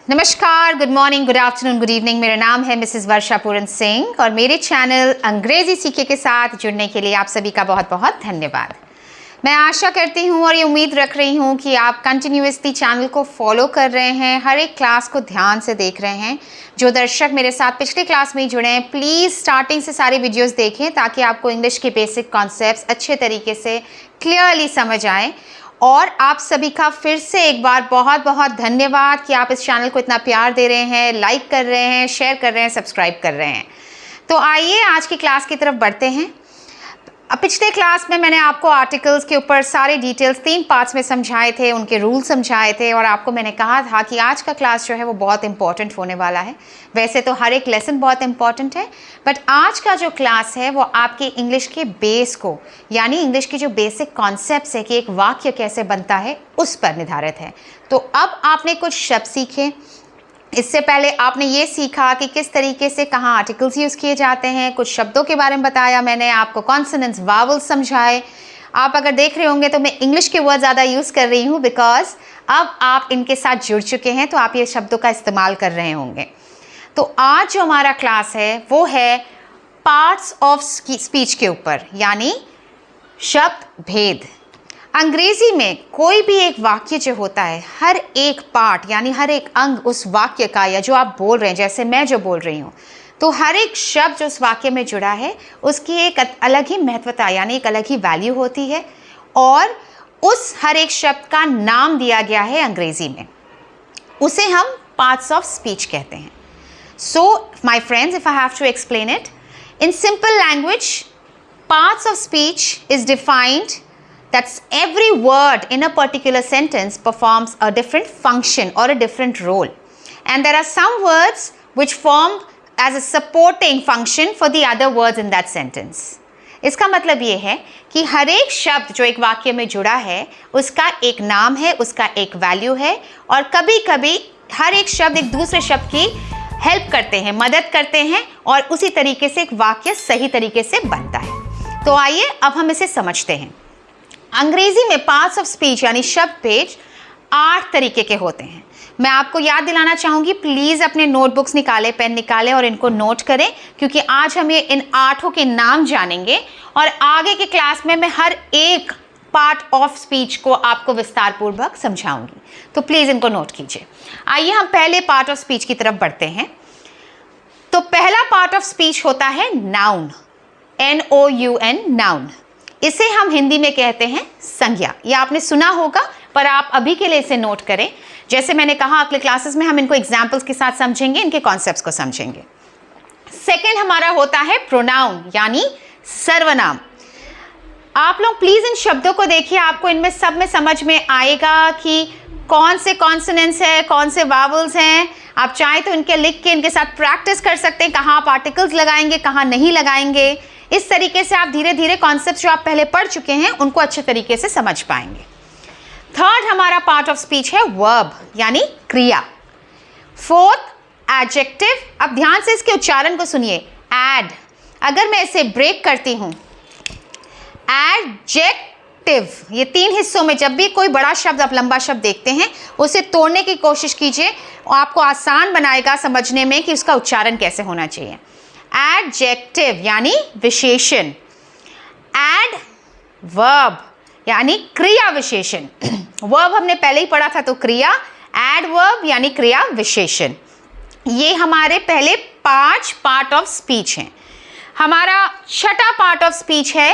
नमस्कार, good morning, good afternoon, good evening. मेरा नाम है मिसेस वर्षा पूरन सिंह और मेरे चैनल अंग्रेजी सीखे के साथ जुड़ने के लिए आप सभी का बहुत बहुत धन्यवाद। मैं आशा करती हूँ और ये उम्मीद रख रही हूँ कि आप कंटिन्यूसली चैनल को फॉलो कर रहे हैं, हर एक क्लास को ध्यान से देख रहे हैं। जो दर्शक मेरे साथ पिछले क्लास में ही जुड़े हैं, प्लीज़ स्टार्टिंग से सारे वीडियोज़ देखें ताकि आपको इंग्लिश के बेसिक कॉन्सेप्ट्स अच्छे तरीके से क्लियरली समझ आएँ। और आप सभी का फिर से एक बार बहुत बहुत धन्यवाद कि आप इस चैनल को इतना प्यार दे रहे हैं, लाइक कर रहे हैं, शेयर कर रहे हैं, सब्सक्राइब कर रहे हैं। तो आइए आज की क्लास की तरफ बढ़ते हैं। पिछले क्लास में मैंने आपको आर्टिकल्स के ऊपर सारे डिटेल्स 3 पार्ट्स में समझाए थे, उनके रूल समझाए थे और आपको मैंने कहा था कि आज का क्लास जो है वो बहुत इंपॉर्टेंट होने वाला है। वैसे तो हर एक लेसन बहुत इंपॉर्टेंट है, बट आज का जो क्लास है वो आपके इंग्लिश के बेस को, यानी इंग्लिश की जो बेसिक कॉन्सेप्ट्स है कि एक वाक्य कैसे बनता है, उस पर निर्धारित है। तो अब आपने कुछ शब्द सीखे। इससे पहले आपने ये सीखा कि किस तरीके से कहाँ आर्टिकल्स यूज़ किए जाते हैं, कुछ शब्दों के बारे में बताया मैंने आपको, कॉन्सोनेंट्स, वावल्स समझाए। आप अगर देख रहे होंगे तो मैं इंग्लिश के वर्ड ज़्यादा यूज़ कर रही हूँ बिकॉज अब आप इनके साथ जुड़ चुके हैं, तो आप ये शब्दों का इस्तेमाल कर रहे होंगे। तो आज जो हमारा क्लास है वो है पार्ट्स ऑफ स्पीच के ऊपर, यानी शब्द भेद। अंग्रेजी में कोई भी एक वाक्य जो होता है, हर एक पार्ट यानी हर एक अंग उस वाक्य का, या जो आप बोल रहे हैं, जैसे मैं जो बोल रही हूँ, तो हर एक शब्द जो उस वाक्य में जुड़ा है उसकी एक अलग ही महत्वता यानी एक अलग ही वैल्यू होती है और उस हर एक शब्द का नाम दिया गया है अंग्रेजी में। उसे हम पार्ट्स ऑफ स्पीच कहते हैं। So my friends, if I have to explain it in simple language, parts of speech is defined that's every word in a particular sentence performs a different function or a different role, and there are some words which form as a supporting function for the other words in that sentence. इसका मतलब ये है कि हर एक शब्द जो एक वाक्य में जुड़ा है उसका एक नाम है, उसका एक वैल्यू है, और कभी कभी हर एक शब्द एक दूसरे शब्द की हेल्प करते हैं, मदद करते हैं, और उसी तरीके से एक वाक्य सही तरीके से बनता है। तो आइए अब हम इसे समझते हैं। अंग्रेजी में पार्ट्स ऑफ स्पीच यानी शब्द भेद 8 तरीके के होते हैं। मैं आपको याद दिलाना चाहूँगी, प्लीज़ अपने नोटबुक्स निकालें, पेन निकालें और इनको नोट करें, क्योंकि आज हम ये इन 8 के नाम जानेंगे और आगे के क्लास में मैं हर एक पार्ट ऑफ स्पीच को आपको विस्तार पूर्वक समझाऊंगी। तो प्लीज़ इनको नोट कीजिए। आइए हम पहले पार्ट ऑफ स्पीच की तरफ बढ़ते हैं। तो पहला पार्ट ऑफ स्पीच होता है नाउन, NOUN, नाउन। इसे हम हिंदी में कहते हैं संज्ञा। ये आपने सुना होगा, पर आप अभी के लिए इसे नोट करें। जैसे मैंने कहा, अगले क्लासेस में हम इनको एग्जाम्पल्स के साथ समझेंगे, इनके कॉन्सेप्ट्स को समझेंगे। सेकंड हमारा होता है प्रोनाउन यानी सर्वनाम। आप लोग प्लीज इन शब्दों को देखिए, आपको इनमें सब में समझ में आएगा कि कौन से कॉन्सोनेंट्स है, कौन से वावल्स हैं। आप चाहें तो इनके लिख के इनके साथ प्रैक्टिस कर सकते हैं, कहाँ आप आर्टिकल्स लगाएंगे, कहाँ नहीं लगाएंगे। इस तरीके से आप धीरे धीरे कॉन्सेप्ट जो आप पहले पढ़ चुके हैं उनको अच्छे तरीके से समझ पाएंगे। थर्ड हमारा पार्ट ऑफ स्पीच है वर्ब यानी क्रिया। Fourth adjective. अब ध्यान से इसके उच्चारण को सुनिए। एड, अगर मैं इसे ब्रेक करती हूं, एडजेक्टिव। ये 3 हिस्सों में जब भी कोई बड़ा शब्द, आप लंबा शब्द देखते हैं, उसे तोड़ने की कोशिश कीजिए, आपको आसान बनाएगा समझने में कि उसका उच्चारण कैसे होना चाहिए। एडजेक्टिव यानी विशेषण, एडवर्ब यानी क्रिया विशेषण। वर्ब हमने पहले ही पढ़ा था, तो क्रिया। एडवर्ब यानी क्रिया विशेषण। ये हमारे पहले 5 पार्ट ऑफ स्पीच हैं। हमारा छठा पार्ट ऑफ स्पीच है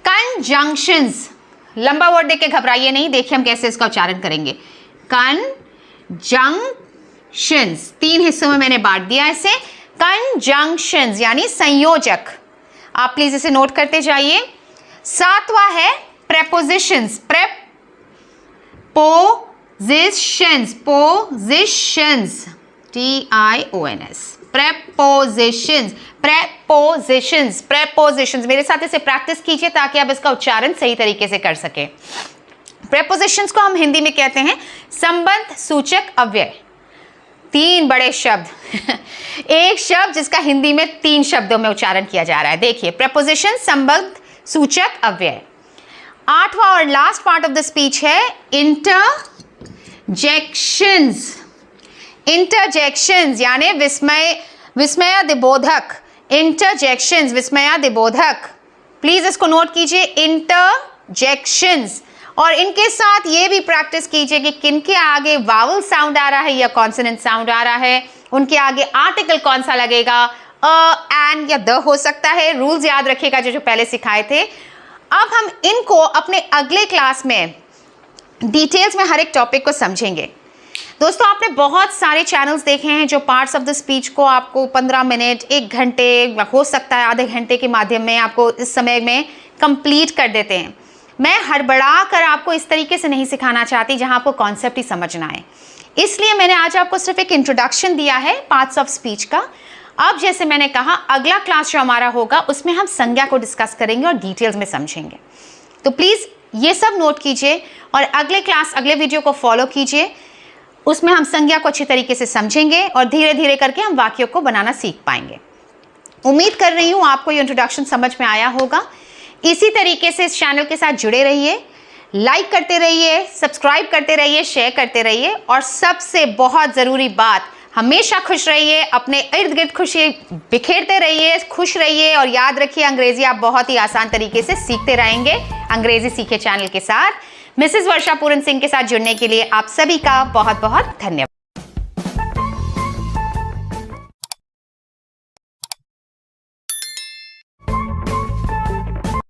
कंजंक्शंस। लंबा वर्ड देख के घबराइए नहीं, देखिए हम कैसे इसका उच्चारण करेंगे। कंजंक्शंस 3 हिस्सों में मैंने बांट दिया इसे। कंजंक्शंस यानी संयोजक। आप प्लीज इसे नोट करते जाइए। 7वां है prepositions. Positions, positions, TIONS, prepositions, prepositions, prepositions. मेरे साथ इसे प्रैक्टिस कीजिए ताकि आप इसका उच्चारण सही तरीके से कर सके। प्रेपोजिशंस को हम हिंदी में कहते हैं संबंध सूचक अव्यय। 3 बड़े शब्द एक शब्द जिसका हिंदी में 3 शब्दों में उच्चारण किया जा रहा है। देखिए, प्रेपोजिशन, संबंध सूचक अव्यय। 8वां और last part of the speech है इंटरजेक्शंस। इंटरजेक्शंस यानी विस्मयादिबोधक, इंटरजेक्शंस विस्मयादिबोधक, प्लीज इसको नोट कीजिए, इंटरजेक्शंस। और इनके साथ ये भी प्रैक्टिस कीजिए कि किनके आगे वावल साउंड आ रहा है या कॉन्सोनेंट साउंड आ रहा है, उनके आगे आर्टिकल कौन सा लगेगा, एन या द हो सकता है। रूल्स याद रखिएगा जो पहले सिखाए थे। अब हम इनको अपने अगले क्लास में डिटेल्स में हर एक टॉपिक को समझेंगे। दोस्तों, आपने बहुत सारे चैनल्स देखे हैं जो पार्ट्स ऑफ द स्पीच को आपको 15 मिनट, 1 घंटे, हो सकता है आधे घंटे के माध्यम में आपको इस समय में कंप्लीट कर देते हैं। मैं हड़बड़ा कर आपको इस तरीके से नहीं सिखाना चाहती जहां आपको कॉन्सेप्ट ही समझना है, इसलिए मैंने आज आपको सिर्फ एक इंट्रोडक्शन दिया है पार्ट्स ऑफ स्पीच का। अब जैसे मैंने कहा, अगला क्लास जो हमारा होगा उसमें हम संज्ञा को डिस्कस करेंगे और डिटेल्स में समझेंगे। तो प्लीज़ ये सब नोट कीजिए और अगले क्लास, अगले वीडियो को फॉलो कीजिए। उसमें हम संज्ञा को अच्छी तरीके से समझेंगे और धीरे धीरे करके हम वाक्यों को बनाना सीख पाएंगे। उम्मीद कर रही हूँ आपको ये इंट्रोडक्शन समझ में आया होगा। इसी तरीके से इस चैनल के साथ जुड़े रहिए, लाइक करते रहिए, सब्सक्राइब करते रहिए, शेयर करते रहिए और सबसे बहुत ज़रूरी बात, हमेशा खुश रहिए, अपने इर्द गिर्द खुशी बिखेरते रहिए, खुश रहिए और याद रखिए अंग्रेजी आप बहुत ही आसान तरीके से सीखते रहेंगे अंग्रेजी सीखे चैनल के साथ। मिसेस वर्षा पूरन सिंह के साथ जुड़ने के लिए आप सभी का बहुत बहुत धन्यवाद।